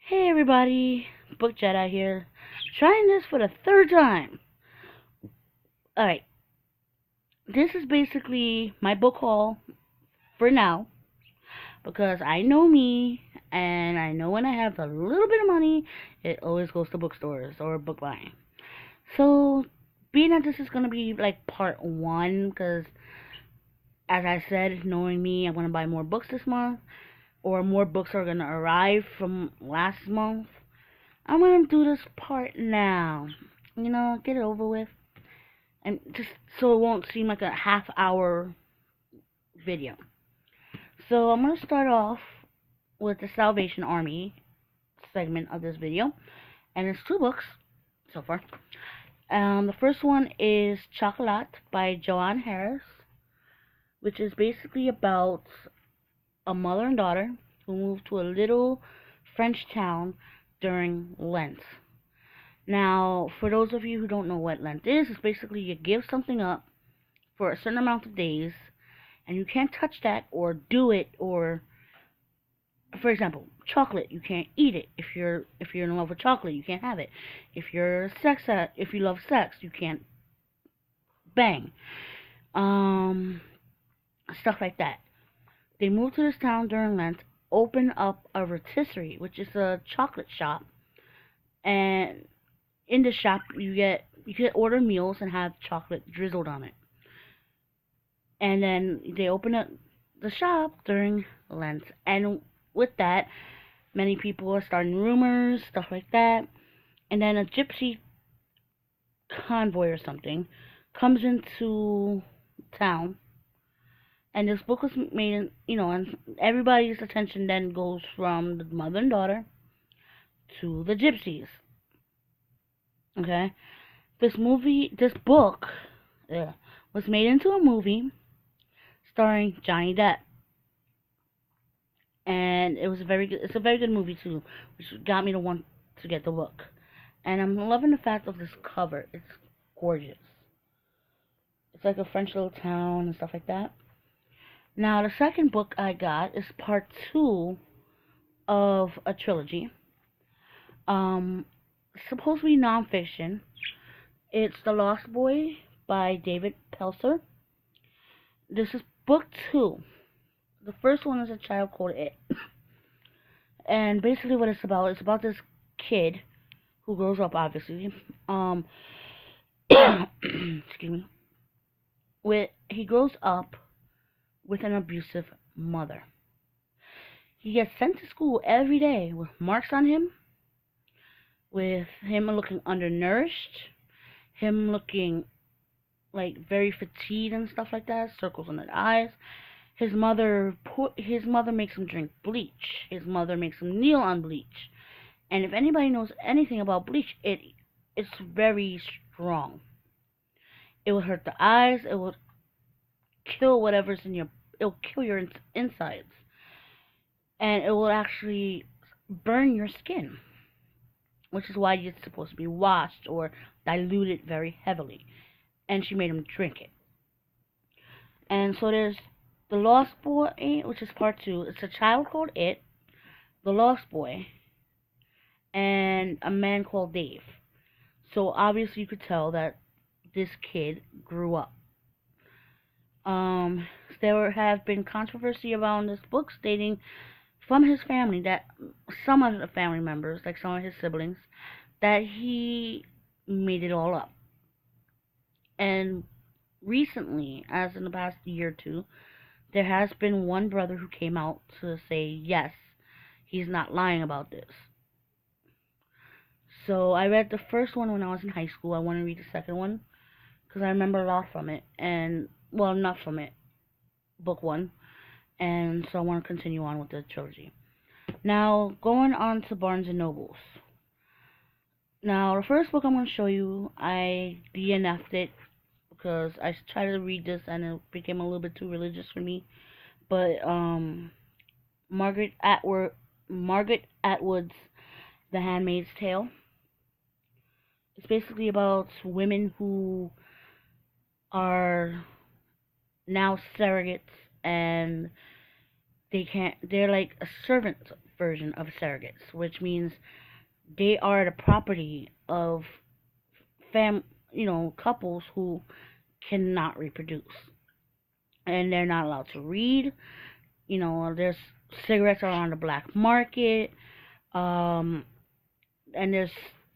Hey everybody, Book Jedi here, trying this for the third time. Alright, this is basically my book haul for now, because I know me, and I know when I have a little bit of money, it always goes to bookstores or book buying. So, being that this is going to be like part one, because as I said, knowing me, I'm going to buy more books this month, or more books are going to arrive from last month. I'm going to do this part now. Get it over with. And just so it won't seem like a half hour video. So I'm going to start off with the Salvation Army segment of this video. And it's two books so far. The first one is Chocolat by Joanne Harris, which is basically about a mother and daughter who moved to a little French town during Lent. Now, for those of you who don't know what Lent is, it's basically you give something up for a certain amount of days, and you can't touch that or do it. Or, for example, chocolate, you can't eat it. If you're in love with chocolate, you can't have it. If you love sex, you can't bang. Um, Stuff like that. They moved to this town during Lent, open up a rotisserie, which is a chocolate shop, and in the shop you can order meals and have chocolate drizzled on it. And then they open up the shop during Lent, and with that, many people are starting rumors, stuff like that. And then a gypsy convoy or something comes into town, and this book was made, and everybody's attention then goes from the mother and daughter to the gypsies. Okay, this book, was made into a movie starring Johnny Depp, and it was a very good. It's a very good movie too, which got me to want to get the book. And I'm loving the fact of this cover. It's gorgeous. It's like a French little town and stuff like that. Now, the second book I got is part two of a trilogy. Supposed to be nonfiction. It's The Lost Boy by David Pelzer. This is book two. The first one is A Child Called It. And basically what it's about this kid who grows up, obviously. Excuse me. He grows up with an abusive mother. He gets sent to school every day with marks on him, with him looking undernourished, him looking like very fatigued and stuff like that, circles under the eyes. His mother makes him drink bleach. His mother makes him kneel on bleach. And if anybody knows anything about bleach, it's very strong. It will hurt the eyes. It will kill whatever's in your. It'll kill your insides, and it will actually burn your skin, which is why it's supposed to be washed or diluted very heavily. And she made him drink it. And so there's The Lost Boy, which is part two. It's A Child Called It, The Lost Boy, and A Man Called Dave. So obviously you could tell that this kid grew up. There have been controversy around this book, stating from his family that some of the family members, like some of his siblings, that he made it all up. And recently, as in the past year or two, there has been one brother who came out to say, yes, he's not lying about this. So I read the first one when I was in high school. I want to read the second one because I remember a lot from it. And, well, not from it, book one. And so I want to continue on with the trilogy. Now, going on to Barnes & Nobles. Now, the first book I'm going to show you, I DNF'd it because I tried to read this and it became a little bit too religious for me. But Margaret Atwood's The Handmaid's Tale. It's basically about women who are now surrogates, and they're like a servant version of surrogates, which means they are the property of couples who cannot reproduce, and they're not allowed to read. There's cigarettes are on the black market, and there's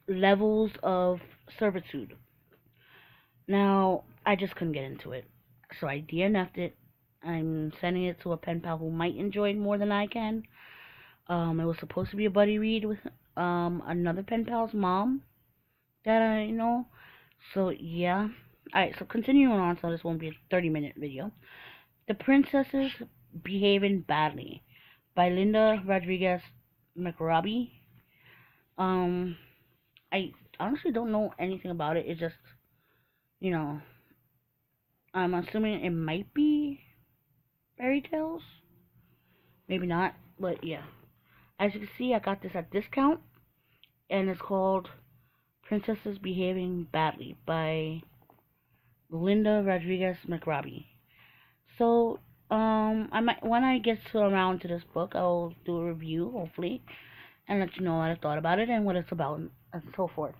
levels of servitude. Now, I just couldn't get into it, so I DNF'd it. I'm sending it to a pen pal who might enjoy it more than I can. It was supposed to be a buddy read with another pen pal's mom that I know. So yeah. Alright, so continuing on, so this won't be a 30-minute video. The Princesses Behaving Badly by Linda Rodriguez McRobbie. I honestly don't know anything about it. It's just, you know, I'm assuming it might be fairy tales. Maybe not, but yeah. As you can see, I got this at discount, and it's called Princesses Behaving Badly by Linda Rodriguez McRobbie. So, I might, when I get around to this book, I'll do a review, hopefully, and let you know what I thought about it and what it's about, and so forth.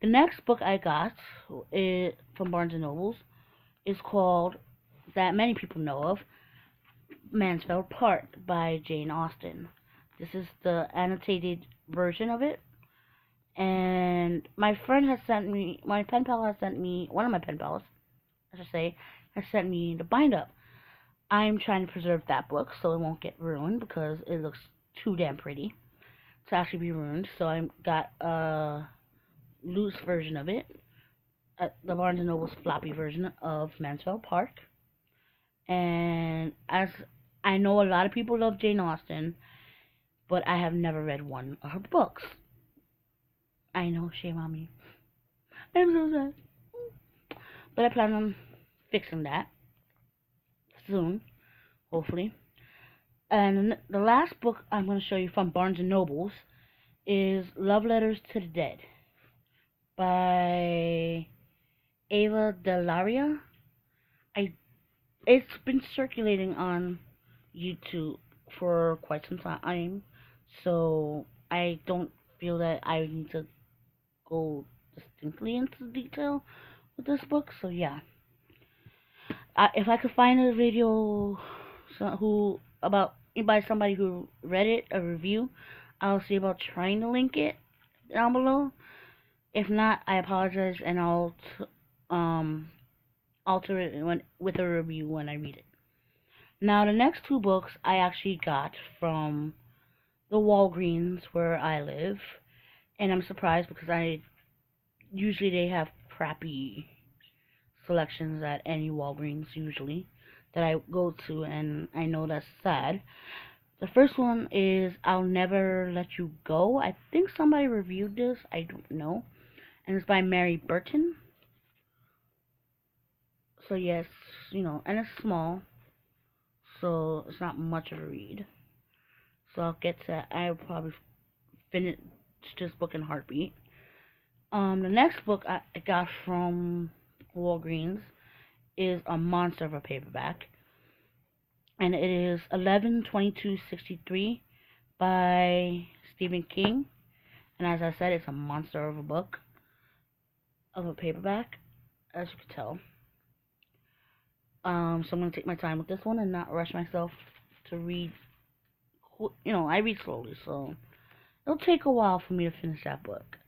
The next book I got from Barnes & Nobles is called, that many people know of, Mansfield Park by Jane Austen. This is the annotated version of it. And my pen pal has sent me, one of my pen pals, I should say, has sent me the bind up. I'm trying to preserve that book so it won't get ruined because it looks too damn pretty to actually be ruined. So I got a loose version of it, the Barnes & Noble's floppy version of Mansfield Park. And as I know, a lot of people love Jane Austen, but I have never read one of her books. I know, shame on me. I'm so sad. But I plan on fixing that soon, hopefully. And the last book I'm going to show you from Barnes & Nobles is Love Letters to the Dead by Ava DeLaria. It's been circulating on YouTube for quite some time, so I don't feel that I need to go distinctly into detail with this book. So yeah, if I could find a video by somebody who read it, a review, I'll see about trying to link it down below. If not, I apologize, and I'll alter it with a review when I read it. Now, the next two books I actually got from the Walgreens where I live, and I'm surprised because usually they have crappy selections at any Walgreens usually that I go to, and I know that's sad. The first one is I'll Never Let You Go. I think somebody reviewed this, I don't know, and it's by Mary Burton. So yes, and it's small, so it's not much of a read. So I'll get to that. I'll probably finish this book in a heartbeat. The next book I got from Walgreens is A Monster of a Paperback, and it is 11/22/63 by Stephen King. And as I said, it's a monster of a book, of a paperback, as you can tell. So I'm going to take my time with this one and not rush myself to read. I read slowly, so it'll take a while for me to finish that book.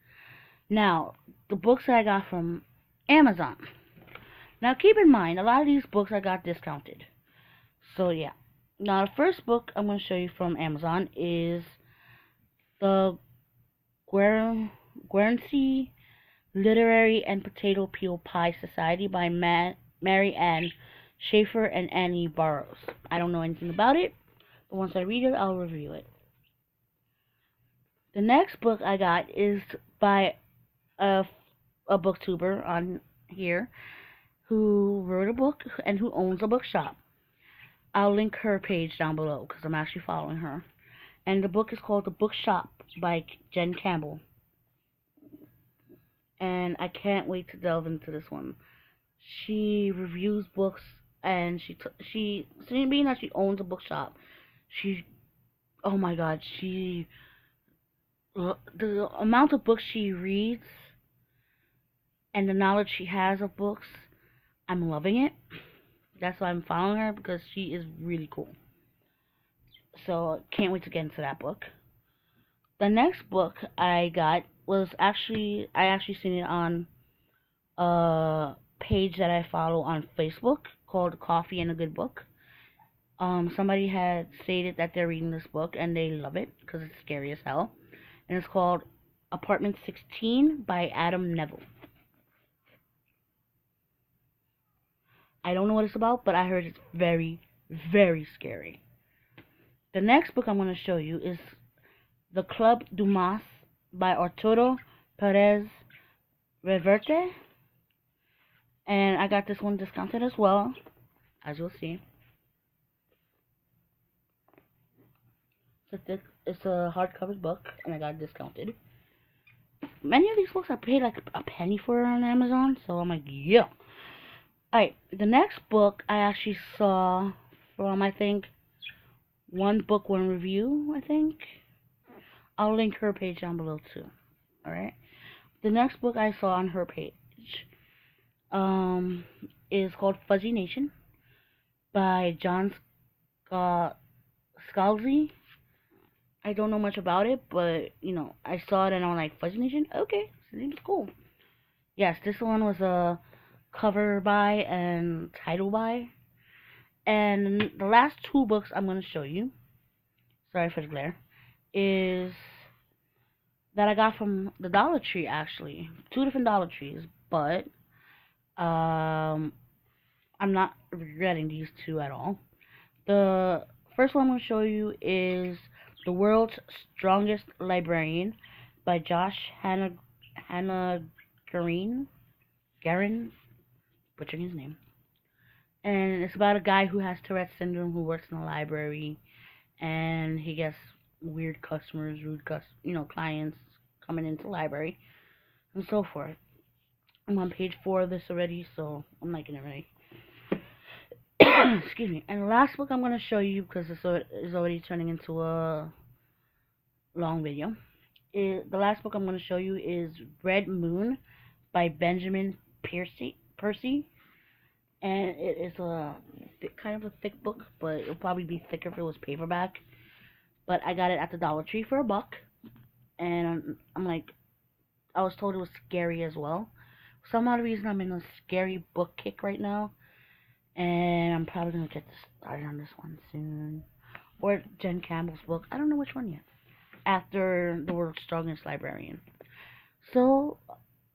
Now, the books that I got from Amazon. Now, keep in mind, a lot of these books I got discounted. So, yeah. Now, the first book I'm going to show you from Amazon is the Guernsey Literary and Potato Peel Pie Society by Mary Ann Schaefer and Annie Burroughs. I don't know anything about it, but once I read it, I'll review it. The next book I got is by a booktuber on here who wrote a book and who owns a bookshop. I'll link her page down below because I'm actually following her. And the book is called The Bookshop by Jen Campbell. And I can't wait to delve into this one. She reviews books, and she being that she owns a bookshop, she oh my god, the amount of books she reads and the knowledge she has of books, I'm loving it. That's why I'm following her, because she is really cool. So can't wait to get into that book. The next book I got was I actually seen it on a page that I follow on Facebook called Coffee and a Good Book. Somebody had stated that they're reading this book and they love it because it's scary as hell, and it's called Apartment 16 by Adam Neville. I don't know what it's about, but I heard it's very, very scary. The next book I'm going to show you is The Club Dumas by Arturo Perez Reverte. And I got this one discounted as well, as you'll see. It's a hardcover book, and I got it discounted. Many of these books I paid like a penny for on Amazon, so I'm like, yeah. Alright, the next book I actually saw from, I think, One Book, One Review, I think. I'll link her page down below too. Alright. The next book I saw on her page is called Fuzzy Nation by John Scalzi. I don't know much about it, but, you know, I saw it and I'm like, Fuzzy Nation? Okay, seems cool. Yes, this one was a cover by and title by. And the last two books I'm going to show you, sorry for the glare, is that I got from the Dollar Tree, actually. Two different Dollar Trees, but I'm not regretting these two at all. The first one I'm going to show you is The World's Strongest Librarian by Josh Hannah Garin, butchering his name. And it's about a guy who has Tourette's syndrome who works in a library, and he gets weird customers, clients coming into the library, and so forth. I'm on page 4 of this already, so I'm liking it already. Excuse me. And the last book I'm going to show you, because it's already turning into a long video, the last book I'm going to show you is Red Moon by Benjamin Percy. And it is kind of a thick book, but it'll probably be thicker if it was paperback. But I got it at the Dollar Tree for $1, and I'm like, I was told it was scary as well. For some odd reason, I'm in a scary book kick right now, and I'm probably gonna get started on this one soon, or Jen Campbell's book. I don't know which one yet. After The World's Strongest Librarian. So,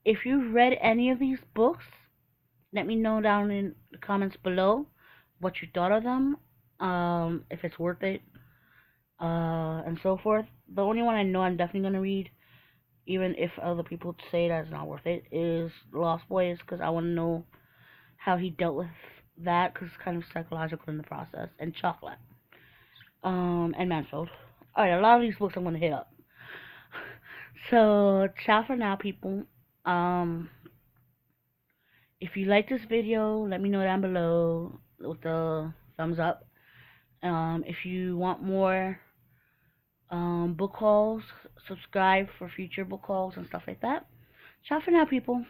if you've read any of these books, let me know down in the comments below what you thought of them, if it's worth it, and so forth. The only one I know I'm definitely going to read, even if other people say that it's not worth it, is Lost Boys, because I want to know how he dealt with that, because it's kind of psychological in the process, and Chocolate, and Mansfield. Alright, a lot of these books I'm going to hit up. So, ciao for now, people. If you like this video, let me know down below with the thumbs up. If you want more book hauls, subscribe for future book hauls and stuff like that. Ciao for now, people.